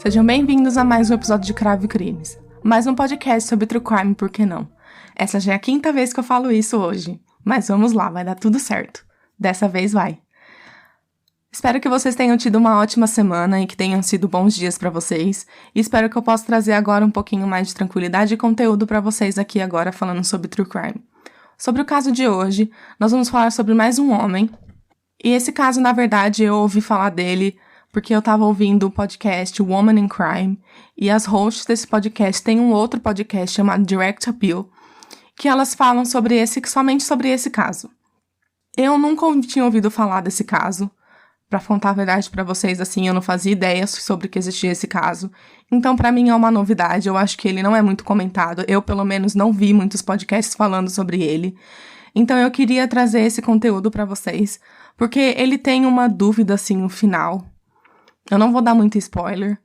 Sejam bem-vindos a mais um episódio de Cravo e Crimes. Mais um podcast sobre true crime, por que não? Essa já é a 5ª vez que eu falo isso hoje. Mas vamos lá, vai dar tudo certo. Dessa vez vai. Espero que vocês tenham tido uma ótima semana e que tenham sido bons dias pra vocês. E espero que eu possa trazer agora um pouquinho mais de tranquilidade e conteúdo pra vocês aqui agora falando sobre true crime. Sobre o caso de hoje, nós vamos falar sobre mais um homem. E esse caso, na verdade, eu ouvi falar dele porque eu tava ouvindo o podcast Woman in Crime. E as hosts desse podcast têm um outro podcast chamado Direct Appeal, que elas falam somente sobre esse caso. Eu nunca tinha ouvido falar desse caso. Pra contar a verdade pra vocês, assim, eu não fazia ideia sobre que existia esse caso. Então, pra mim, é uma novidade. Eu acho que ele não é muito comentado. Eu, pelo menos, não vi muitos podcasts falando sobre ele. Então, eu queria trazer esse conteúdo pra vocês, porque ele tem uma dúvida, assim, no final. Eu não vou dar muito spoiler,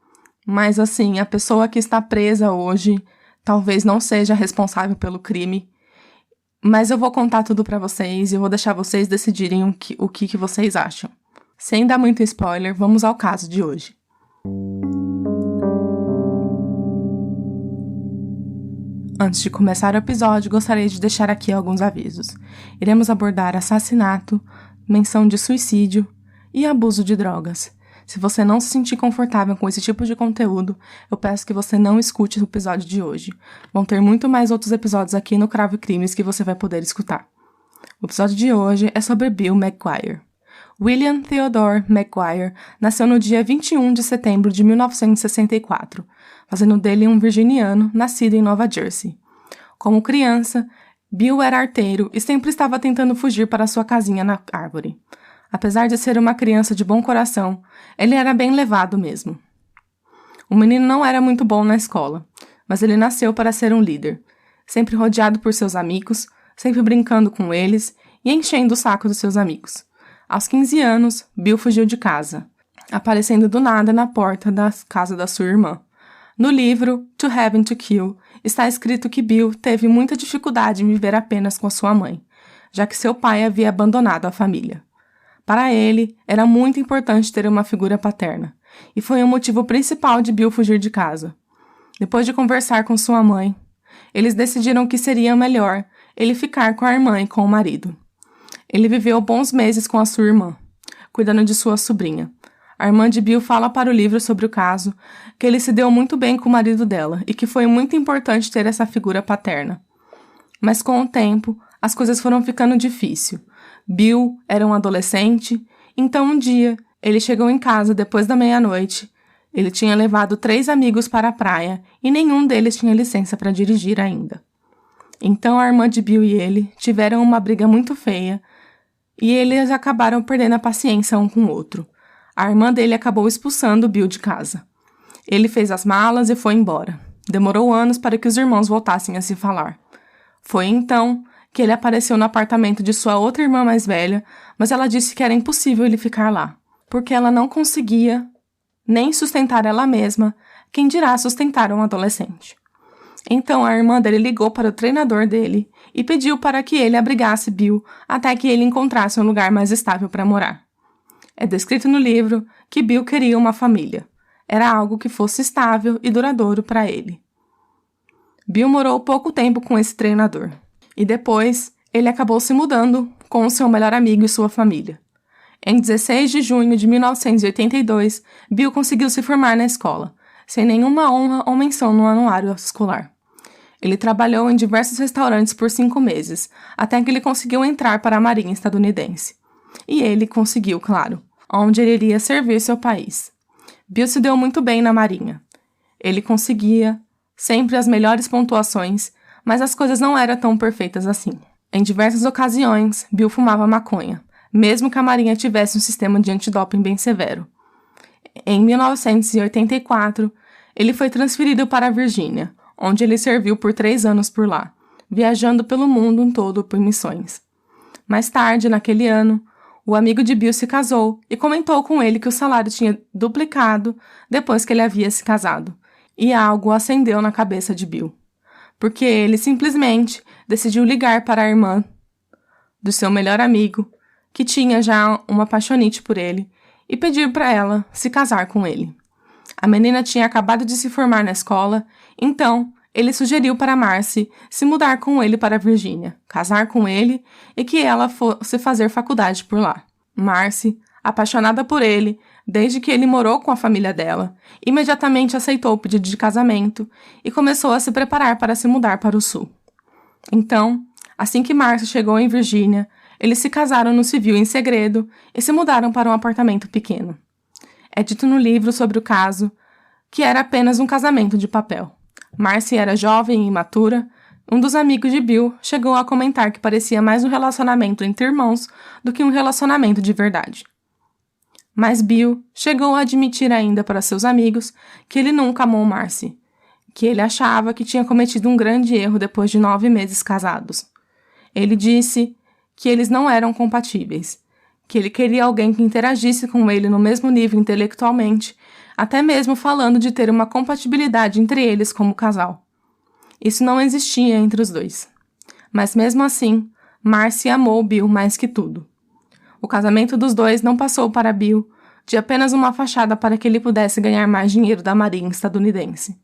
mas, assim, a pessoa que está presa hoje talvez não seja responsável pelo crime. Mas eu vou contar tudo pra vocês e eu vou deixar vocês decidirem o que vocês acham. Sem dar muito spoiler, vamos ao caso de hoje. Antes de começar o episódio, gostaria de deixar aqui alguns avisos. Iremos abordar assassinato, menção de suicídio e abuso de drogas. Se você não se sentir confortável com esse tipo de conteúdo, eu peço que você não escute o episódio de hoje. Vão ter muito mais outros episódios aqui no Cravo e Crimes que você vai poder escutar. O episódio de hoje é sobre Bill McGuire. William Theodore McGuire nasceu no dia 21 de setembro de 1964, fazendo dele um virginiano nascido em Nova Jersey. Como criança, Bill era arteiro e sempre estava tentando fugir para sua casinha na árvore. Apesar de ser uma criança de bom coração, ele era bem levado mesmo. O menino não era muito bom na escola, mas ele nasceu para ser um líder, sempre rodeado por seus amigos, sempre brincando com eles e enchendo o saco dos seus amigos. Aos 15 anos, Bill fugiu de casa, aparecendo do nada na porta da casa da sua irmã. No livro To Have and to Kill, está escrito que Bill teve muita dificuldade em viver apenas com a sua mãe, já que seu pai havia abandonado a família. Para ele, era muito importante ter uma figura paterna, e foi o motivo principal de Bill fugir de casa. Depois de conversar com sua mãe, eles decidiram que seria melhor ele ficar com a irmã e com o marido. Ele viveu bons meses com a sua irmã, cuidando de sua sobrinha. A irmã de Bill fala para o livro sobre o caso que ele se deu muito bem com o marido dela e que foi muito importante ter essa figura paterna. Mas com o tempo, as coisas foram ficando difíceis. Bill era um adolescente, então um dia ele chegou em casa depois da meia-noite. Ele tinha levado 3 amigos para a praia e nenhum deles tinha licença para dirigir ainda. Então a irmã de Bill e ele tiveram uma briga muito feia e eles acabaram perdendo a paciência um com o outro. A irmã dele acabou expulsando Bill de casa. Ele fez as malas e foi embora. Demorou anos para que os irmãos voltassem a se falar. Foi então que ele apareceu no apartamento de sua outra irmã mais velha, mas ela disse que era impossível ele ficar lá, porque ela não conseguia nem sustentar ela mesma, quem dirá sustentar um adolescente. Então a irmã dele ligou para o treinador dele e pediu para que ele abrigasse Bill até que ele encontrasse um lugar mais estável para morar. É descrito no livro que Bill queria uma família. Era algo que fosse estável e duradouro para ele. Bill morou pouco tempo com esse treinador. E depois, ele acabou se mudando com o seu melhor amigo e sua família. Em 16 de junho de 1982, Bill conseguiu se formar na escola, sem nenhuma honra ou menção no anuário escolar. Ele trabalhou em diversos restaurantes por 5 meses, até que ele conseguiu entrar para a Marinha estadunidense. E ele conseguiu, claro, onde ele iria servir seu país. Bill se deu muito bem na Marinha. Ele conseguia sempre as melhores pontuações, mas as coisas não eram tão perfeitas assim. Em diversas ocasiões, Bill fumava maconha, mesmo que a Marinha tivesse um sistema de antidoping bem severo. Em 1984, ele foi transferido para a Virgínia, onde ele serviu por 3 anos por lá, viajando pelo mundo todo por missões. Mais tarde, naquele ano, o amigo de Bill se casou e comentou com ele que o salário tinha duplicado depois que ele havia se casado, e algo acendeu na cabeça de Bill, porque ele simplesmente decidiu ligar para a irmã do seu melhor amigo, que tinha já uma paixonite por ele, e pedir para ela se casar com ele. A menina tinha acabado de se formar na escola, então ele sugeriu para Marcy se mudar com ele para Virgínia, casar com ele e que ela fosse fazer faculdade por lá. Marcy, apaixonada por ele, desde que ele morou com a família dela, imediatamente aceitou o pedido de casamento e começou a se preparar para se mudar para o sul. Então, assim que Marcy chegou em Virgínia, eles se casaram no civil em segredo e se mudaram para um apartamento pequeno. É dito no livro sobre o caso que era apenas um casamento de papel. Marcy era jovem e imatura. Um dos amigos de Bill chegou a comentar que parecia mais um relacionamento entre irmãos do que um relacionamento de verdade. Mas Bill chegou a admitir ainda para seus amigos que ele nunca amou Marcy, que ele achava que tinha cometido um grande erro depois de 9 meses casados. Ele disse que eles não eram compatíveis, que ele queria alguém que interagisse com ele no mesmo nível intelectualmente, até mesmo falando de ter uma compatibilidade entre eles como casal. Isso não existia entre os dois. Mas mesmo assim, Marcy amou Bill mais que tudo. O casamento dos dois não passou para Bill de apenas uma fachada para que ele pudesse ganhar mais dinheiro da marinha estadunidense.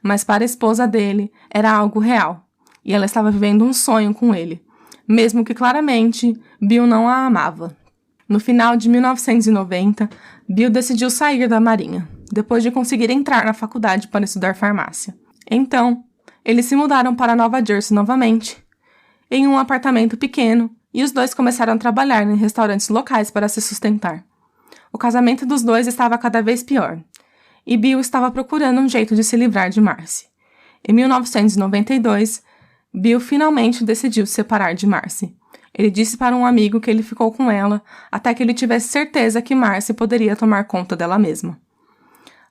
Mas para a esposa dele era algo real, e ela estava vivendo um sonho com ele, mesmo que claramente Bill não a amava. No final de 1990, Bill decidiu sair da marinha, depois de conseguir entrar na faculdade para estudar farmácia. Então, eles se mudaram para Nova Jersey novamente, em um apartamento pequeno, e os dois começaram a trabalhar em restaurantes locais para se sustentar. O casamento dos dois estava cada vez pior, e Bill estava procurando um jeito de se livrar de Marcy. Em 1992, Bill finalmente decidiu se separar de Marcy. Ele disse para um amigo que ele ficou com ela até que ele tivesse certeza que Marcy poderia tomar conta dela mesma.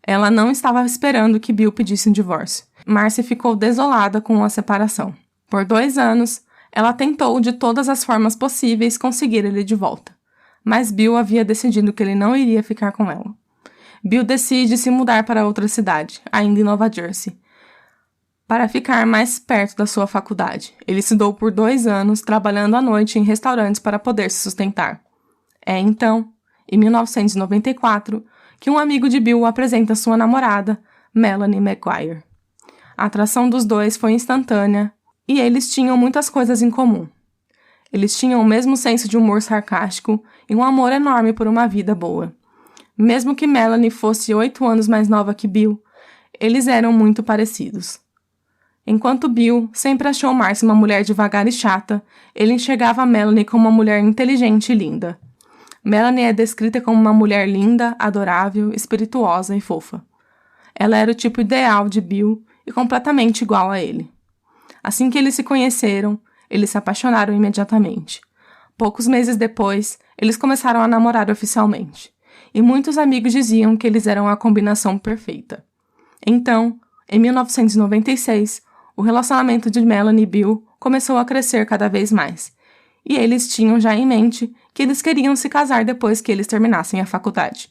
Ela não estava esperando que Bill pedisse um divórcio. Marcy ficou desolada com a separação. Por 2 anos, ela tentou de todas as formas possíveis conseguir ele de volta. Mas Bill havia decidido que ele não iria ficar com ela. Bill decide se mudar para outra cidade, ainda em Nova Jersey, para ficar mais perto da sua faculdade. Ele estudou por 2 anos, trabalhando à noite em restaurantes para poder se sustentar. É então, em 1994, que um amigo de Bill o apresenta sua namorada, Melanie Maguire. A atração dos dois foi instantânea e eles tinham muitas coisas em comum. Eles tinham o mesmo senso de humor sarcástico e um amor enorme por uma vida boa. Mesmo que Melanie fosse 8 anos mais nova que Bill, eles eram muito parecidos. Enquanto Bill sempre achou Marcy uma mulher devagar e chata, ele enxergava Melanie como uma mulher inteligente e linda. Melanie é descrita como uma mulher linda, adorável, espirituosa e fofa. Ela era o tipo ideal de Bill e completamente igual a ele. Assim que eles se conheceram, eles se apaixonaram imediatamente. Poucos meses depois, eles começaram a namorar oficialmente, e muitos amigos diziam que eles eram a combinação perfeita. Então, em 1996, o relacionamento de Melanie e Bill começou a crescer cada vez mais, e eles tinham já em mente que eles queriam se casar depois que eles terminassem a faculdade.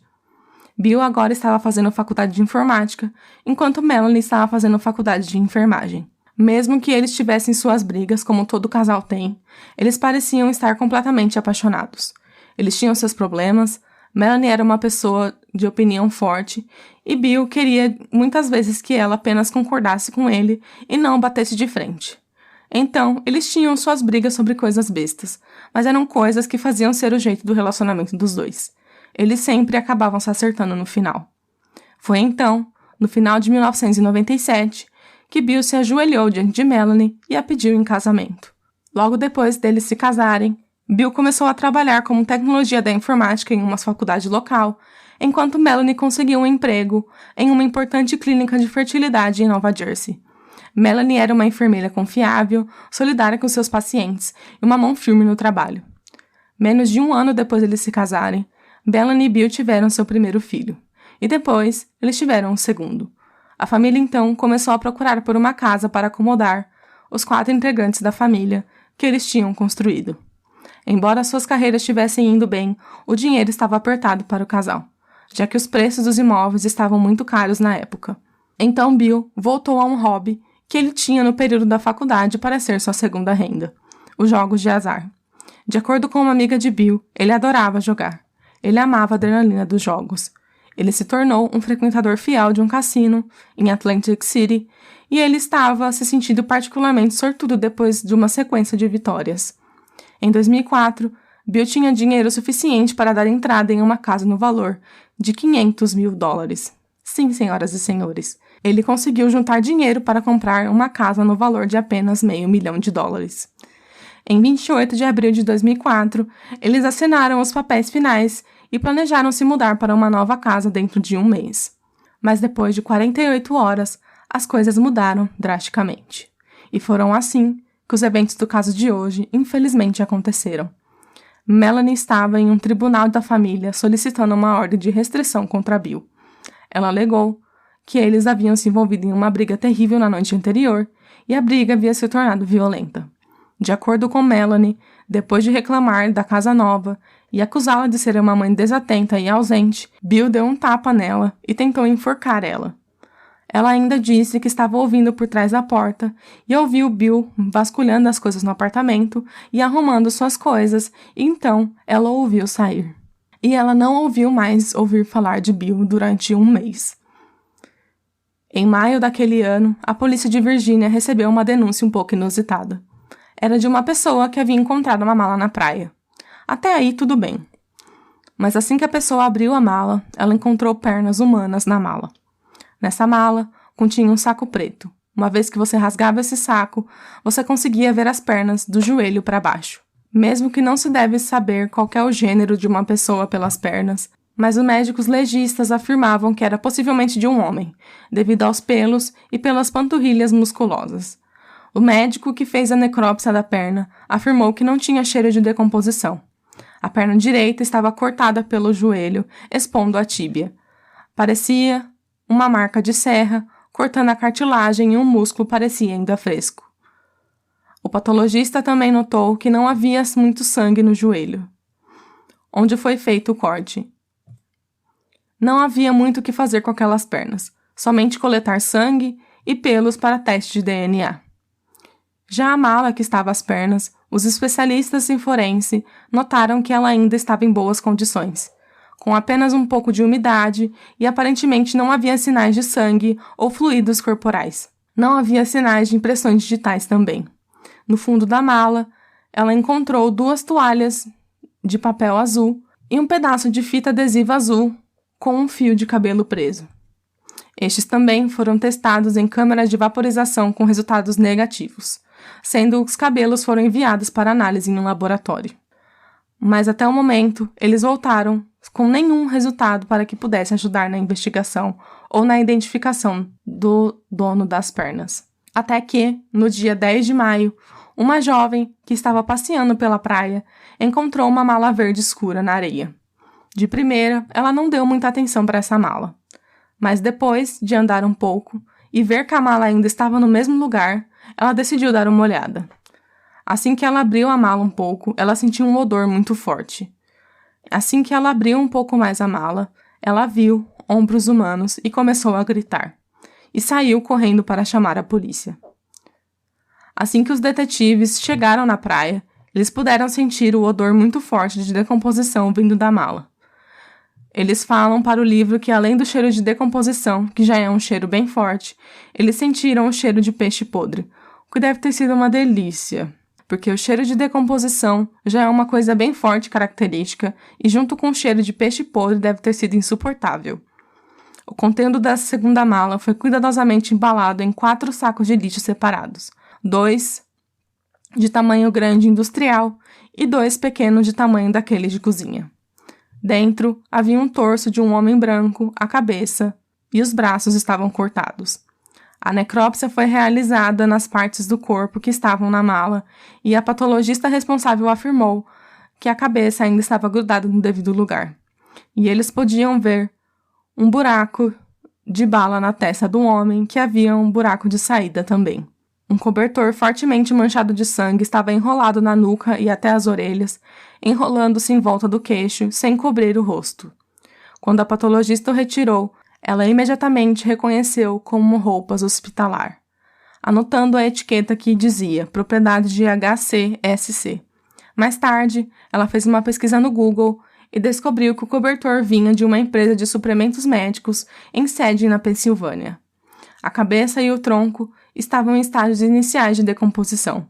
Bill agora estava fazendo faculdade de informática, enquanto Melanie estava fazendo faculdade de enfermagem. Mesmo que eles tivessem suas brigas, como todo casal tem, eles pareciam estar completamente apaixonados. Eles tinham seus problemas, Melanie era uma pessoa de opinião forte, e Bill queria muitas vezes que ela apenas concordasse com ele e não batesse de frente. Então, eles tinham suas brigas sobre coisas bestas, mas eram coisas que faziam ser o jeito do relacionamento dos dois. Eles sempre acabavam se acertando no final. Foi então, no final de 1997, que Bill se ajoelhou diante de Melanie e a pediu em casamento. Logo depois deles se casarem, Bill começou a trabalhar como tecnologia da informática em uma faculdade local, enquanto Melanie conseguiu um emprego em uma importante clínica de fertilidade em Nova Jersey. Melanie era uma enfermeira confiável, solidária com seus pacientes e uma mão firme no trabalho. Menos de 1 ano depois de eles se casarem, Melanie e Bill tiveram seu primeiro filho, e depois eles tiveram um segundo. A família então começou a procurar por uma casa para acomodar os 4 integrantes da família que eles tinham construído. Embora suas carreiras estivessem indo bem, o dinheiro estava apertado para o casal, já que os preços dos imóveis estavam muito caros na época. Então Bill voltou a um hobby que ele tinha no período da faculdade para ser sua segunda renda, os jogos de azar. De acordo com uma amiga de Bill, ele adorava jogar. Ele amava a adrenalina dos jogos. Ele se tornou um frequentador fiel de um cassino em Atlantic City e ele estava se sentindo particularmente sortudo depois de uma sequência de vitórias. Em 2004, Bill tinha dinheiro suficiente para dar entrada em uma casa no valor de $500 mil. Sim, senhoras e senhores, ele conseguiu juntar dinheiro para comprar uma casa no valor de apenas $500 mil. Em 28 de abril de 2004, eles assinaram os papéis finais e planejaram se mudar para uma nova casa dentro de um mês. Mas depois de 48 horas, as coisas mudaram drasticamente. E foram assim que os eventos do caso de hoje, infelizmente, aconteceram. Melanie estava em um tribunal da família solicitando uma ordem de restrição contra Bill. Ela alegou que eles haviam se envolvido em uma briga terrível na noite anterior e a briga havia se tornado violenta. De acordo com Melanie, depois de reclamar da casa nova e acusá-la de ser uma mãe desatenta e ausente, Bill deu um tapa nela e tentou enforcar ela. Ela ainda disse que estava ouvindo por trás da porta e ouviu Bill vasculhando as coisas no apartamento e arrumando suas coisas, e então ela o ouviu sair. E ela não ouviu mais ouvir falar de Bill durante um mês. Em maio daquele ano, a polícia de Virgínia recebeu uma denúncia um pouco inusitada. Era de uma pessoa que havia encontrado uma mala na praia. Até aí, tudo bem. Mas assim que a pessoa abriu a mala, ela encontrou pernas humanas na mala. Nessa mala, continha um saco preto. Uma vez que você rasgava esse saco, você conseguia ver as pernas do joelho para baixo. Mesmo que não se deve saber qual é o gênero de uma pessoa pelas pernas, mas os médicos legistas afirmavam que era possivelmente de um homem, devido aos pelos e pelas panturrilhas musculosas. O médico que fez a necrópsia da perna afirmou que não tinha cheiro de decomposição. A perna direita estava cortada pelo joelho, expondo a tíbia. Parecia uma marca de serra, cortando a cartilagem e um músculo parecia ainda fresco. O patologista também notou que não havia muito sangue no joelho, onde foi feito o corte. Não havia muito o que fazer com aquelas pernas, somente coletar sangue e pelos para teste de DNA. Já a mala que estava às pernas, os especialistas em forense notaram que ela ainda estava em boas condições, com apenas um pouco de umidade e aparentemente não havia sinais de sangue ou fluidos corporais. Não havia sinais de impressões digitais também. No fundo da mala, ela encontrou 2 toalhas de papel azul e um pedaço de fita adesiva azul com um fio de cabelo preso. Estes também foram testados em câmeras de vaporização com resultados negativos, sendo que os cabelos foram enviados para análise em um laboratório. Mas até o momento, eles voltaram com nenhum resultado para que pudesse ajudar na investigação ou na identificação do dono das pernas. Até que, no dia 10 de maio, uma jovem que estava passeando pela praia encontrou uma mala verde escura na areia. De primeira, ela não deu muita atenção para essa mala. Mas depois de andar um pouco e ver que a mala ainda estava no mesmo lugar, ela decidiu dar uma olhada. Assim que ela abriu a mala um pouco, ela sentiu um odor muito forte. Assim que ela abriu um pouco mais a mala, ela viu ombros humanos e começou a gritar. E saiu correndo para chamar a polícia. Assim que os detetives chegaram na praia, eles puderam sentir o odor muito forte de decomposição vindo da mala. Eles falam para o livro que, além do cheiro de decomposição, que já é um cheiro bem forte, eles sentiram o cheiro de peixe podre, o que deve ter sido uma delícia, porque o cheiro de decomposição já é uma coisa bem forte e característica, e junto com o cheiro de peixe podre deve ter sido insuportável. O conteúdo da segunda mala foi cuidadosamente embalado em 4 sacos de lixo separados, 2 de tamanho grande industrial e 2 pequenos de tamanho daqueles de cozinha. Dentro havia um torso de um homem branco, a cabeça e os braços estavam cortados. A necrópsia foi realizada nas partes do corpo que estavam na mala e a patologista responsável afirmou que a cabeça ainda estava grudada no devido lugar. E eles podiam ver um buraco de bala na testa do homem, que havia um buraco de saída também. Um cobertor fortemente manchado de sangue estava enrolado na nuca e até as orelhas, enrolando-se em volta do queixo, sem cobrir o rosto. Quando a patologista o retirou, ela imediatamente reconheceu como roupas hospitalar, anotando a etiqueta que dizia propriedade de HCSC. Mais tarde, ela fez uma pesquisa no Google e descobriu que o cobertor vinha de uma empresa de suprimentos médicos em sede na Pensilvânia. A cabeça e o tronco estavam em estágios iniciais de decomposição.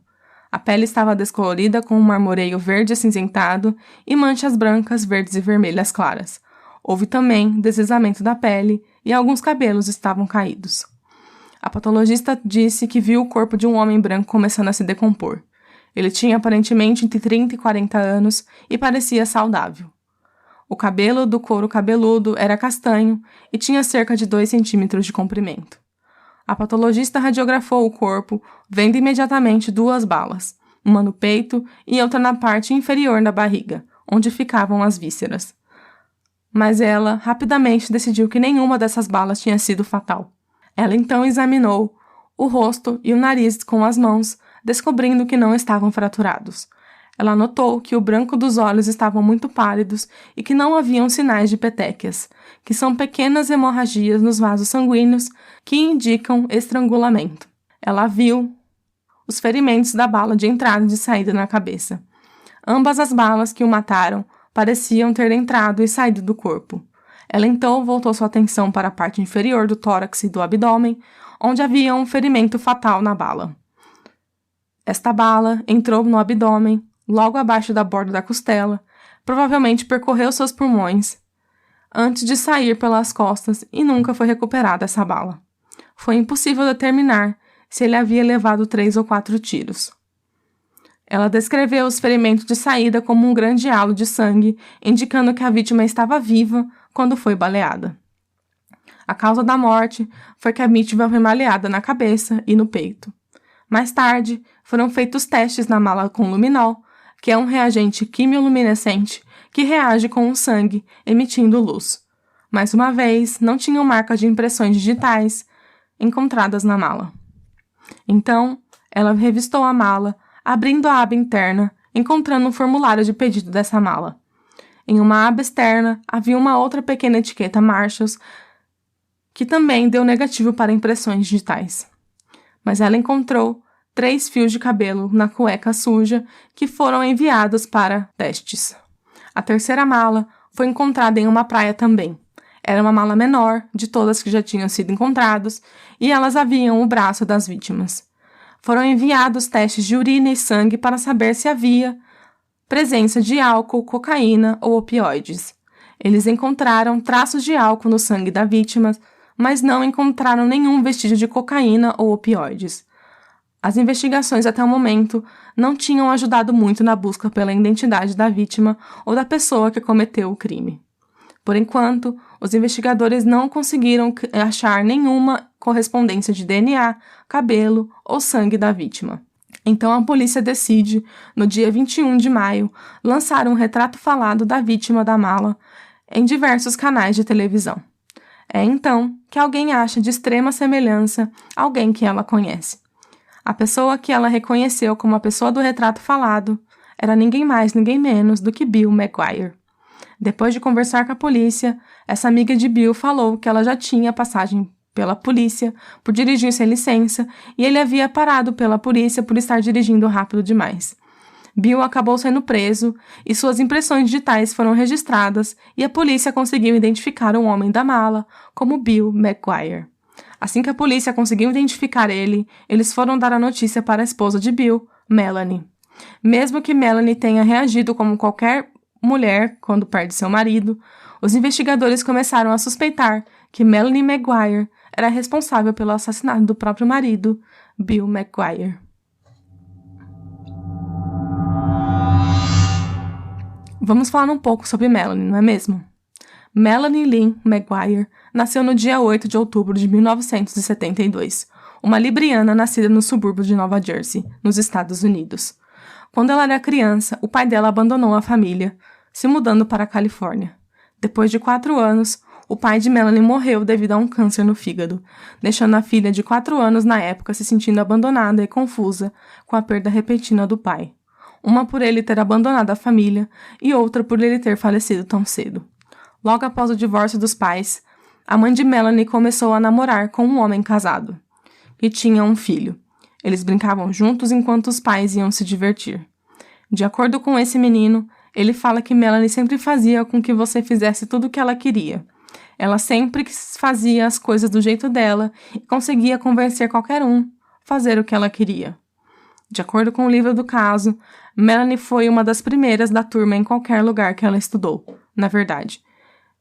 A pele estava descolorida com um marmoreio verde acinzentado e manchas brancas, verdes e vermelhas claras. Houve também deslizamento da pele e alguns cabelos estavam caídos. A patologista disse que viu o corpo de um homem branco começando a se decompor. Ele tinha aparentemente entre 30 e 40 anos e parecia saudável. O cabelo do couro cabeludo era castanho e tinha cerca de 2 centímetros de comprimento. A patologista radiografou o corpo, vendo imediatamente 2 balas, uma no peito e outra na parte inferior da barriga, onde ficavam as vísceras. Mas ela rapidamente decidiu que nenhuma dessas balas tinha sido fatal. Ela então examinou o rosto e o nariz com as mãos, descobrindo que não estavam fraturados. Ela notou que o branco dos olhos estavam muito pálidos e que não haviam sinais de petequias, que são pequenas hemorragias nos vasos sanguíneos que indicam estrangulamento. Ela viu os ferimentos da bala de entrada e de saída na cabeça. Ambas as balas que o mataram pareciam ter entrado e saído do corpo. Ela então voltou sua atenção para a parte inferior do tórax e do abdômen, onde havia um ferimento fatal na bala. Esta bala entrou no abdômen, logo abaixo da borda da costela, provavelmente percorreu seus pulmões, antes de sair pelas costas e nunca foi recuperada essa bala. Foi impossível determinar se ele havia levado 3 ou 4 tiros. Ela descreveu os ferimentos de saída como um grande halo de sangue, indicando que a vítima estava viva quando foi baleada. A causa da morte foi que a vítima foi baleada na cabeça e no peito. Mais tarde, foram feitos testes na mala com luminol, que é um reagente quimioluminescente que reage com o sangue, emitindo luz. Mais uma vez, não tinham marcas de impressões digitais encontradas na mala. Então, ela revistou a mala, abrindo a aba interna, encontrando um formulário de pedido dessa mala. Em uma aba externa, havia uma outra pequena etiqueta Marshalls, que também deu negativo para impressões digitais. Mas ela encontrou 3 fios de cabelo na cueca suja que foram enviados para testes. A terceira mala foi encontrada em uma praia também. Era uma mala menor de todas que já tinham sido encontradas e elas haviam o braço das vítimas. Foram enviados testes de urina e sangue para saber se havia presença de álcool, cocaína ou opioides. Eles encontraram traços de álcool no sangue da vítima, mas não encontraram nenhum vestígio de cocaína ou opioides. As investigações até o momento não tinham ajudado muito na busca pela identidade da vítima ou da pessoa que cometeu o crime. Por enquanto, os investigadores não conseguiram achar nenhuma correspondência de DNA, cabelo ou sangue da vítima. Então a polícia decide, no dia 21 de maio, lançar um retrato falado da vítima da mala em diversos canais de televisão. É então que alguém acha de extrema semelhança alguém que ela conhece. A pessoa que ela reconheceu como a pessoa do retrato falado era ninguém mais, ninguém menos do que Bill McGuire. Depois de conversar com a polícia, essa amiga de Bill falou que ela já tinha passagem pela polícia por dirigir sem licença e ele havia parado pela polícia por estar dirigindo rápido demais. Bill acabou sendo preso e suas impressões digitais foram registradas e a polícia conseguiu identificar o homem da mala como Bill McGuire. Assim que a polícia conseguiu identificar ele, eles foram dar a notícia para a esposa de Bill, Melanie. Mesmo que Melanie tenha reagido como qualquer mulher quando perde seu marido, os investigadores começaram a suspeitar que Melanie McGuire era responsável pelo assassinato do próprio marido, Bill McGuire. Vamos falar um pouco sobre Melanie, não é mesmo? Melanie Lynn McGuire nasceu no dia 8 de outubro de 1972, uma libriana nascida no subúrbio de Nova Jersey, nos Estados Unidos. Quando ela era criança, o pai dela abandonou a família, se mudando para a Califórnia. Depois de 4 anos, o pai de Melanie morreu devido a um câncer no fígado, deixando a filha de 4 anos na época se sentindo abandonada e confusa com a perda repentina do pai. Uma por ele ter abandonado a família e outra por ele ter falecido tão cedo. Logo após o divórcio dos pais, a mãe de Melanie começou a namorar com um homem casado, que tinha um filho. Eles brincavam juntos enquanto os pais iam se divertir. De acordo com esse menino, Ele fala que Melanie sempre fazia com que você fizesse tudo o que ela queria. Ela sempre fazia as coisas do jeito dela e conseguia convencer qualquer um a fazer o que ela queria. De acordo com o livro do caso, Melanie foi uma das primeiras da turma em qualquer lugar que ela estudou, na verdade.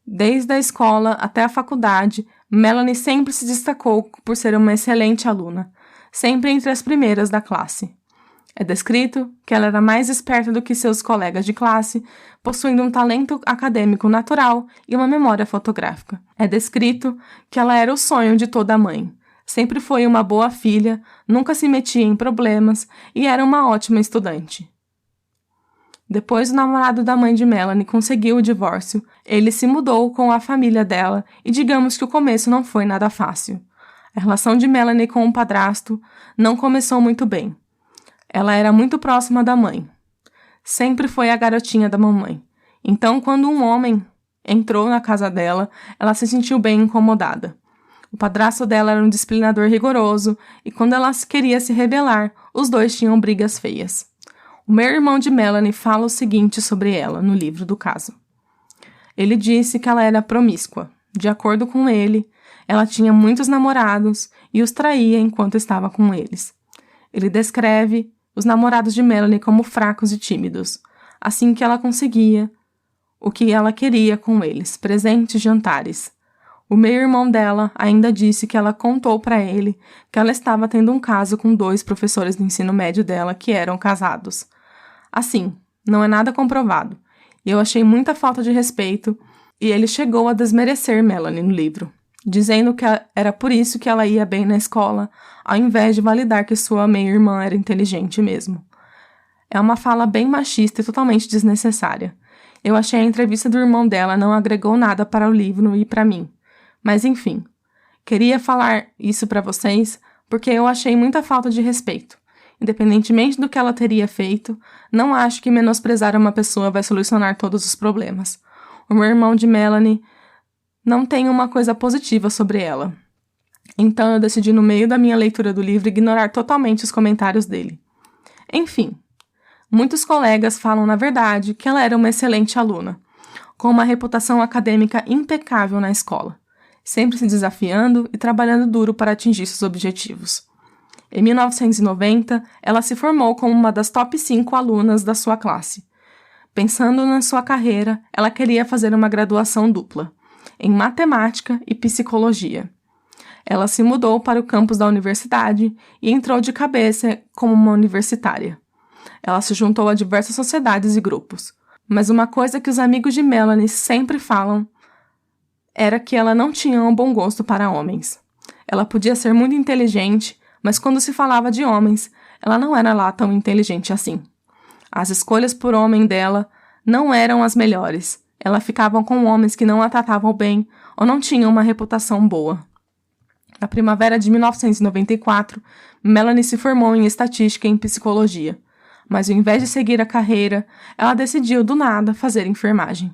Desde a escola até a faculdade, Melanie sempre se destacou por ser uma excelente aluna, sempre entre as primeiras da classe. É descrito que ela era mais esperta do que seus colegas de classe, possuindo um talento acadêmico natural e uma memória fotográfica. É descrito que ela era o sonho de toda mãe. Sempre foi uma boa filha, nunca se metia em problemas e era uma ótima estudante. Depois o namorado da mãe de Melanie conseguiu o divórcio, ele se mudou com a família dela e digamos que o começo não foi nada fácil. A relação de Melanie com o padrasto não começou muito bem. Ela era muito próxima da mãe. Sempre foi a garotinha da mamãe. Então, quando um homem entrou na casa dela, ela se sentiu bem incomodada. O padrasto dela era um disciplinador rigoroso e quando ela queria se rebelar, os dois tinham brigas feias. O meio-irmão de Melanie fala o seguinte sobre ela no livro do caso. Ele disse que ela era promíscua. De acordo com ele, ela tinha muitos namorados e os traía enquanto estava com eles. Ele descreve os namorados de Melanie como fracos e tímidos, assim que ela conseguia o que ela queria com eles, presentes e jantares. O meio-irmão dela ainda disse que ela contou para ele que ela estava tendo um caso com 2 professores do ensino médio dela que eram casados. Assim, não é nada comprovado, e eu achei muita falta de respeito, e ele chegou a desmerecer Melanie no livro, dizendo que era por isso que ela ia bem na escola, ao invés de validar que sua meia-irmã era inteligente mesmo. É uma fala bem machista e totalmente desnecessária. Eu achei a entrevista do irmão dela não agregou nada para o livro e para mim. Mas enfim, queria falar isso para vocês porque eu achei muita falta de respeito. Independentemente do que ela teria feito, não acho que menosprezar uma pessoa vai solucionar todos os problemas. O meu irmão de Melanie não tem uma coisa positiva sobre ela. Então eu decidi no meio da minha leitura do livro ignorar totalmente os comentários dele. Enfim, muitos colegas falam na verdade que ela era uma excelente aluna, com uma reputação acadêmica impecável na escola, sempre se desafiando e trabalhando duro para atingir seus objetivos. Em 1990, ela se formou como uma das top 5 alunas da sua classe. Pensando na sua carreira, ela queria fazer uma graduação dupla, em matemática e psicologia. Ela se mudou para o campus da universidade e entrou de cabeça como uma universitária. Ela se juntou a diversas sociedades e grupos. Mas uma coisa que os amigos de Melanie sempre falam era que ela não tinha um bom gosto para homens. Ela podia ser muito inteligente, mas quando se falava de homens, ela não era lá tão inteligente assim. As escolhas por homem dela não eram as melhores. Ela ficava com homens que não a tratavam bem ou não tinham uma reputação boa. Na primavera de 1994, Melanie se formou em estatística e em psicologia, mas ao invés de seguir a carreira, ela decidiu do nada fazer enfermagem.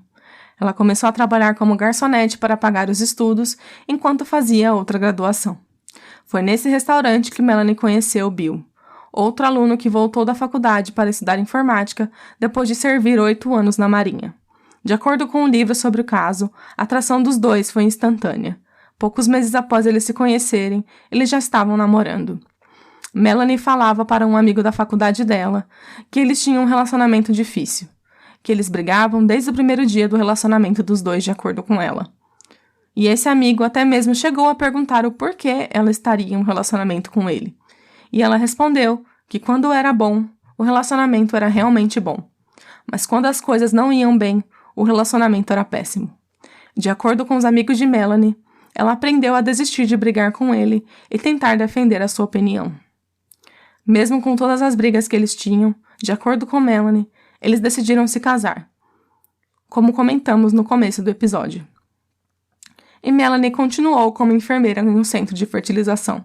Ela começou a trabalhar como garçonete para pagar os estudos enquanto fazia outra graduação. Foi nesse restaurante que Melanie conheceu Bill, outro aluno que voltou da faculdade para estudar informática depois de servir 8 anos na Marinha. De acordo com o livro sobre o caso, a atração dos dois foi instantânea. Poucos meses após eles se conhecerem, eles já estavam namorando. Melanie falava para um amigo da faculdade dela que eles tinham um relacionamento difícil, que eles brigavam desde o primeiro dia do relacionamento dos dois, de acordo com ela. E esse amigo até mesmo chegou a perguntar o porquê ela estaria em um relacionamento com ele. E ela respondeu que quando era bom, o relacionamento era realmente bom. Mas quando as coisas não iam bem, o relacionamento era péssimo. De acordo com os amigos de Melanie, ela aprendeu a desistir de brigar com ele e tentar defender a sua opinião. Mesmo com todas as brigas que eles tinham, de acordo com Melanie, eles decidiram se casar, como comentamos no começo do episódio. E Melanie continuou como enfermeira em um centro de fertilização.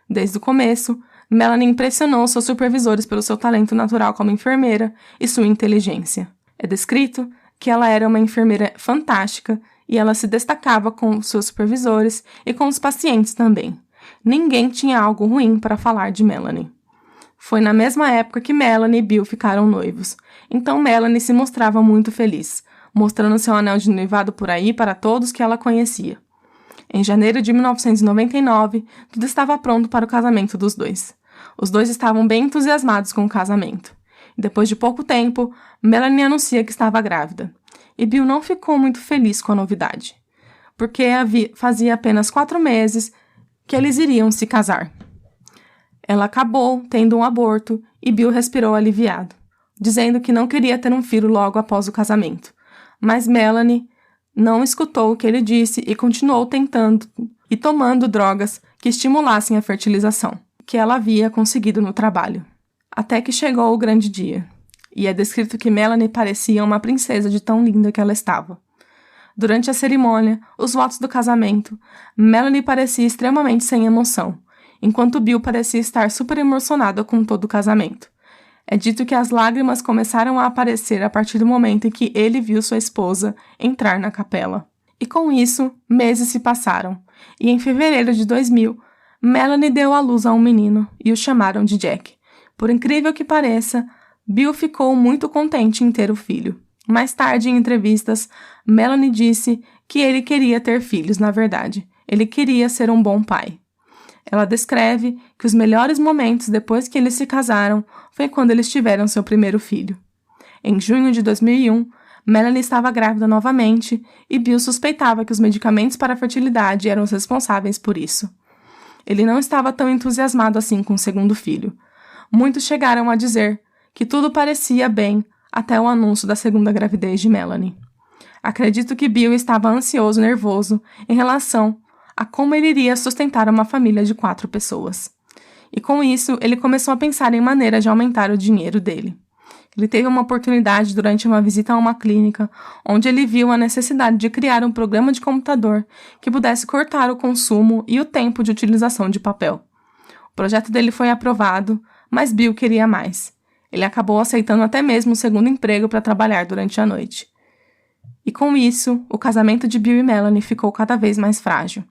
Desde o começo, Melanie impressionou seus supervisores pelo seu talento natural como enfermeira e sua inteligência. É descrito que ela era uma enfermeira fantástica e ela se destacava com seus supervisores e com os pacientes também. Ninguém tinha algo ruim para falar de Melanie. Foi na mesma época que Melanie e Bill ficaram noivos. Então Melanie se mostrava muito feliz, mostrando seu anel de noivado por aí para todos que ela conhecia. Em janeiro de 1999, tudo estava pronto para o casamento dos dois. Os dois estavam bem entusiasmados com o casamento. E depois de pouco tempo, Melanie anuncia que estava grávida. E Bill não ficou muito feliz com a novidade, porque fazia apenas 4 meses que eles iriam se casar. Ela acabou tendo um aborto e Bill respirou aliviado, dizendo que não queria ter um filho logo após o casamento. Mas Melanie não escutou o que ele disse e continuou tentando e tomando drogas que estimulassem a fertilização, que ela havia conseguido no trabalho. Até que chegou o grande dia, e é descrito que Melanie parecia uma princesa de tão linda que ela estava. Durante a cerimônia, os votos do casamento, Melanie parecia extremamente sem emoção, enquanto Bill parecia estar super emocionado com todo o casamento. É dito que as lágrimas começaram a aparecer a partir do momento em que ele viu sua esposa entrar na capela. E com isso, meses se passaram, e em fevereiro de 2000, Melanie deu à luz a um menino e o chamaram de Jack. Por incrível que pareça, Bill ficou muito contente em ter o filho. Mais tarde, em entrevistas, Melanie disse que ele queria ter filhos, na verdade. Ele queria ser um bom pai. Ela descreve que os melhores momentos depois que eles se casaram foi quando eles tiveram seu primeiro filho. Em junho de 2001, Melanie estava grávida novamente e Bill suspeitava que os medicamentos para a fertilidade eram os responsáveis por isso. Ele não estava tão entusiasmado assim com o segundo filho. Muitos chegaram a dizer que tudo parecia bem até o anúncio da segunda gravidez de Melanie. Acredito que Bill estava ansioso e nervoso em relação a como ele iria sustentar uma família de 4 pessoas. E com isso, ele começou a pensar em maneiras de aumentar o dinheiro dele. Ele teve uma oportunidade durante uma visita a uma clínica, onde ele viu a necessidade de criar um programa de computador que pudesse cortar o consumo e o tempo de utilização de papel. O projeto dele foi aprovado, mas Bill queria mais. Ele acabou aceitando até mesmo um segundo emprego para trabalhar durante a noite. E com isso, o casamento de Bill e Melanie ficou cada vez mais frágil.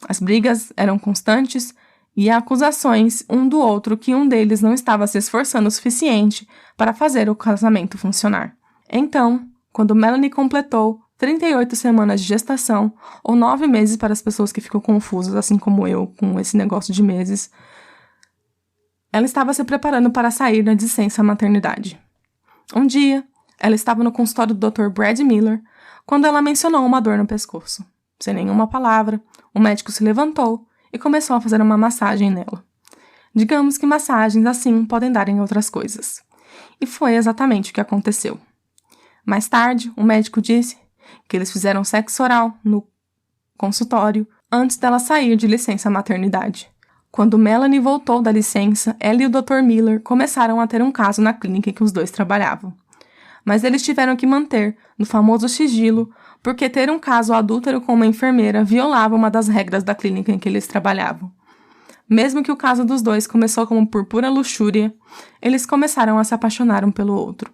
As brigas eram constantes e acusações um do outro que um deles não estava se esforçando o suficiente para fazer o casamento funcionar. Então, quando Melanie completou 38 semanas de gestação, ou 9 meses para as pessoas que ficam confusas, assim como eu, com esse negócio de meses, ela estava se preparando para sair da licença maternidade. Um dia, ela estava no consultório do Dr. Brad Miller quando ela mencionou uma dor no pescoço. Sem nenhuma palavra, o médico se levantou e começou a fazer uma massagem nela. Digamos que massagens assim podem dar em outras coisas. E foi exatamente o que aconteceu. Mais tarde, o médico disse que eles fizeram sexo oral no consultório antes dela sair de licença maternidade. Quando Melanie voltou da licença, ela e o Dr. Miller começaram a ter um caso na clínica em que os dois trabalhavam. Mas eles tiveram que manter no famoso sigilo, porque ter um caso adúltero com uma enfermeira violava uma das regras da clínica em que eles trabalhavam. Mesmo que o caso dos dois começou como por pura luxúria, eles começaram a se apaixonar um pelo outro.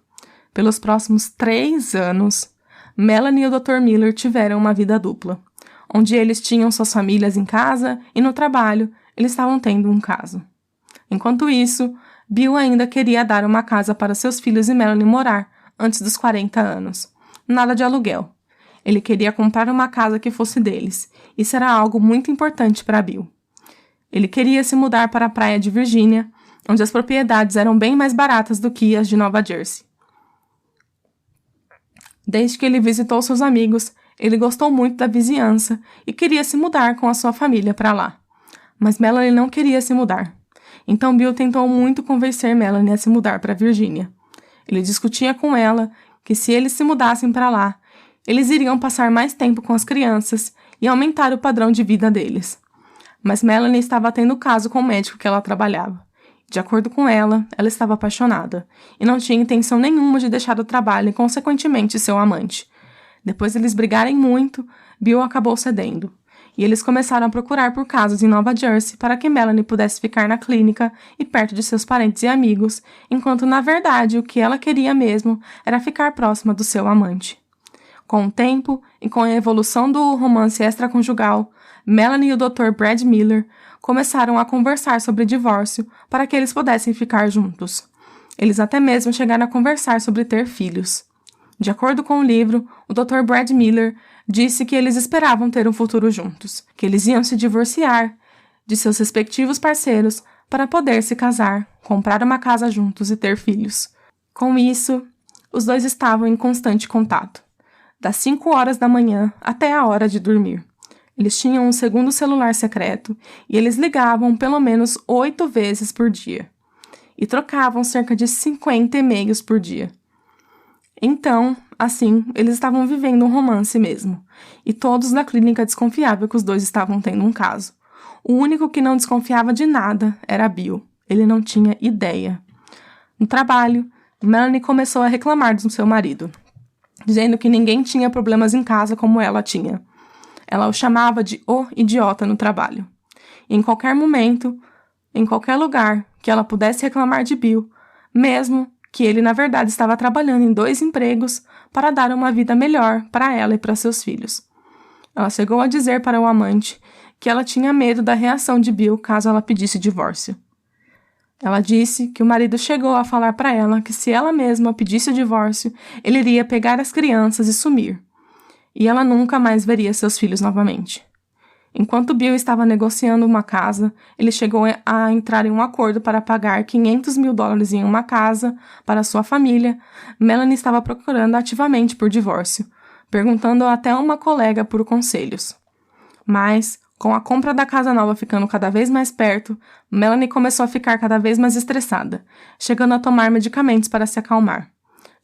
Pelos próximos 3 anos, Melanie e o Dr. Miller tiveram uma vida dupla, onde eles tinham suas famílias em casa e no trabalho eles estavam tendo um caso. Enquanto isso, Bill ainda queria dar uma casa para seus filhos e Melanie morar antes dos 40 anos. Nada de aluguel. Ele queria comprar uma casa que fosse deles. Isso era algo muito importante para Bill. Ele queria se mudar para a praia de Virgínia, onde as propriedades eram bem mais baratas do que as de Nova Jersey. Desde que ele visitou seus amigos, ele gostou muito da vizinhança e queria se mudar com a sua família para lá. Mas Melanie não queria se mudar. Então Bill tentou muito convencer Melanie a se mudar para Virgínia. Ele discutia com ela que se eles se mudassem para lá, eles iriam passar mais tempo com as crianças e aumentar o padrão de vida deles. Mas Melanie estava tendo caso com o médico que ela trabalhava. De acordo com ela, ela estava apaixonada e não tinha intenção nenhuma de deixar o trabalho e, consequentemente, seu amante. Depois de eles brigarem muito, Bill acabou cedendo. E eles começaram a procurar por casas em Nova Jersey para que Melanie pudesse ficar na clínica e perto de seus parentes e amigos, enquanto, na verdade, o que ela queria mesmo era ficar próxima do seu amante. Com o tempo e com a evolução do romance extraconjugal, Melanie e o Dr. Brad Miller começaram a conversar sobre divórcio para que eles pudessem ficar juntos. Eles até mesmo chegaram a conversar sobre ter filhos. De acordo com o livro, o Dr. Brad Miller disse que eles esperavam ter um futuro juntos, que eles iam se divorciar de seus respectivos parceiros para poder se casar, comprar uma casa juntos e ter filhos. Com isso, os dois estavam em constante contato, das 5 horas da manhã até a hora de dormir. Eles tinham um segundo celular secreto e eles ligavam pelo menos 8 vezes por dia e trocavam cerca de 50 e-mails por dia. Então, assim, eles estavam vivendo um romance mesmo, e todos na clínica desconfiavam que os dois estavam tendo um caso. O único que não desconfiava de nada era Bill. Ele não tinha ideia. No trabalho, Melanie começou a reclamar do seu marido, dizendo que ninguém tinha problemas em casa como ela tinha. Ela o chamava de o idiota no trabalho. E em qualquer momento, em qualquer lugar que ela pudesse reclamar de Bill, mesmo que ele na verdade estava trabalhando em 2 empregos para dar uma vida melhor para ela e para seus filhos. Ela chegou a dizer para o amante que ela tinha medo da reação de Bill caso ela pedisse divórcio. Ela disse que o marido chegou a falar para ela que se ela mesma pedisse o divórcio, ele iria pegar as crianças e sumir, e ela nunca mais veria seus filhos novamente. Enquanto Bill estava negociando uma casa, ele chegou a entrar em um acordo para pagar $500 mil em uma casa para sua família. Melanie estava procurando ativamente por divórcio, perguntando até a uma colega por conselhos. Mas, com a compra da casa nova ficando cada vez mais perto, Melanie começou a ficar cada vez mais estressada, chegando a tomar medicamentos para se acalmar.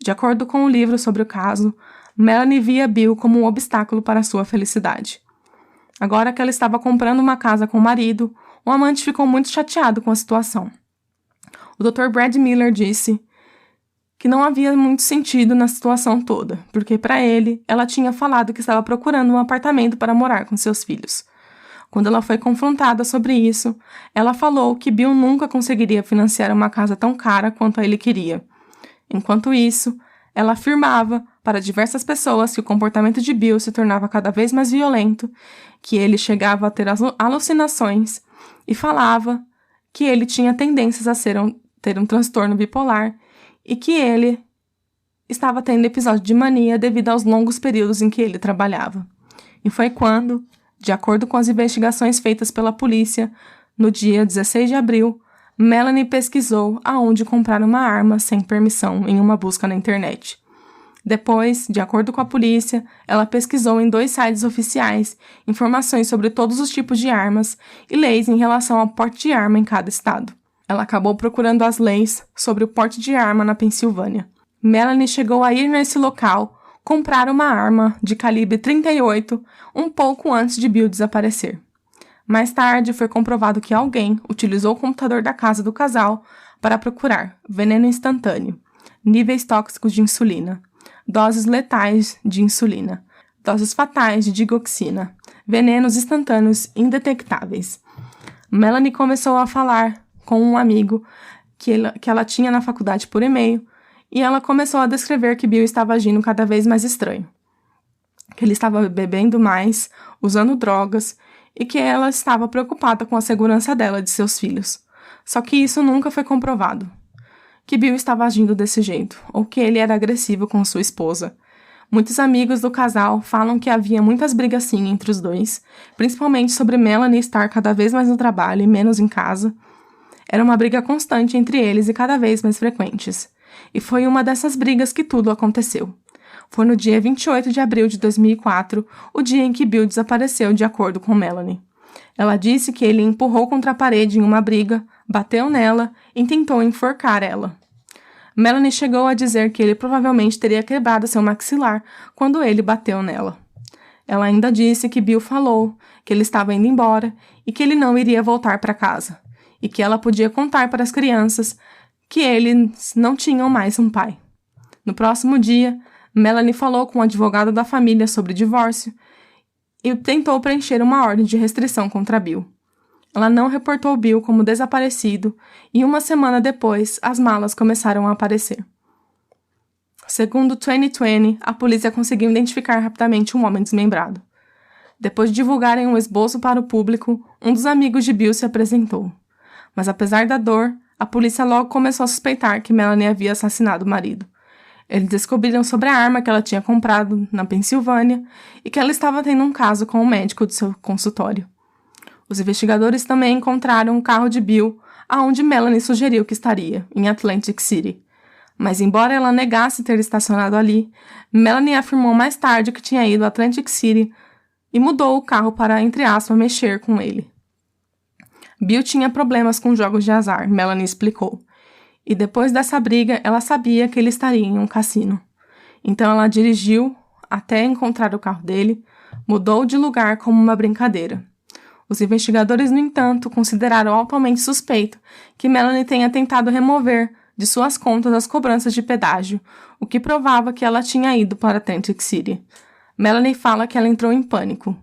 De acordo com o livro sobre o caso, Melanie via Bill como um obstáculo para sua felicidade. Agora que ela estava comprando uma casa com o marido, o amante ficou muito chateado com a situação. O Dr. Brad Miller disse que não havia muito sentido na situação toda, porque para ele, ela tinha falado que estava procurando um apartamento para morar com seus filhos. Quando ela foi confrontada sobre isso, ela falou que Bill nunca conseguiria financiar uma casa tão cara quanto ele queria. Enquanto isso, ela afirmava para diversas pessoas que o comportamento de Bill se tornava cada vez mais violento, que ele chegava a ter alucinações e falava que ele tinha tendências a ter um transtorno bipolar e que ele estava tendo episódio de mania devido aos longos períodos em que ele trabalhava. E foi quando, de acordo com as investigações feitas pela polícia, no dia 16 de abril, Melanie pesquisou aonde comprar uma arma sem permissão em uma busca na internet. Depois, de acordo com a polícia, ela pesquisou em 2 sites oficiais informações sobre todos os tipos de armas e leis em relação ao porte de arma em cada estado. Ela acabou procurando as leis sobre o porte de arma na Pensilvânia. Melanie chegou a ir nesse local, comprar uma arma de calibre 38 um pouco antes de Bill desaparecer. Mais tarde, foi comprovado que alguém utilizou o computador da casa do casal para procurar veneno instantâneo, níveis tóxicos de insulina, doses letais de insulina, doses fatais de digoxina, venenos instantâneos indetectáveis. Melanie começou a falar com um amigo que ela tinha na faculdade por e-mail, e ela começou a descrever que Bill estava agindo cada vez mais estranho, que ele estava bebendo mais, usando drogas, e que ela estava preocupada com a segurança dela e de seus filhos. Só que isso nunca foi comprovado. Que Bill estava agindo desse jeito, ou que ele era agressivo com sua esposa. Muitos amigos do casal falam que havia muitas brigas sim entre os dois, principalmente sobre Melanie estar cada vez mais no trabalho e menos em casa. Era uma briga constante entre eles e cada vez mais frequentes. E foi uma dessas brigas que tudo aconteceu. Foi no dia 28 de abril de 2004, o dia em que Bill desapareceu, de acordo com Melanie. Ela disse que ele empurrou contra a parede em uma briga, bateu nela e tentou enforcar ela. Melanie chegou a dizer que ele provavelmente teria quebrado seu maxilar quando ele bateu nela. Ela ainda disse que Bill falou que ele estava indo embora e que ele não iria voltar para casa, e que ela podia contar para as crianças que eles não tinham mais um pai. No próximo dia, Melanie falou com o advogado da família sobre divórcio e tentou preencher uma ordem de restrição contra Bill. Ela não reportou Bill como desaparecido e 1 semana depois as malas começaram a aparecer. Segundo 2020, a polícia conseguiu identificar rapidamente um homem desmembrado. Depois de divulgarem um esboço para o público, um dos amigos de Bill se apresentou. Mas apesar da dor, a polícia logo começou a suspeitar que Melanie havia assassinado o marido. Eles descobriram sobre a arma que ela tinha comprado na Pensilvânia e que ela estava tendo um caso com o médico de seu consultório. Os investigadores também encontraram o carro de Bill, aonde Melanie sugeriu que estaria, em Atlantic City. Mas embora ela negasse ter estacionado ali, Melanie afirmou mais tarde que tinha ido a Atlantic City e mudou o carro para, entre aspas, mexer com ele. Bill tinha problemas com jogos de azar, Melanie explicou. E depois dessa briga, ela sabia que ele estaria em um cassino. Então ela dirigiu até encontrar o carro dele, mudou de lugar como uma brincadeira. Os investigadores, no entanto, consideraram altamente suspeito que Melanie tenha tentado remover de suas contas as cobranças de pedágio, o que provava que ela tinha ido para Atlantic City. Melanie fala que ela entrou em pânico.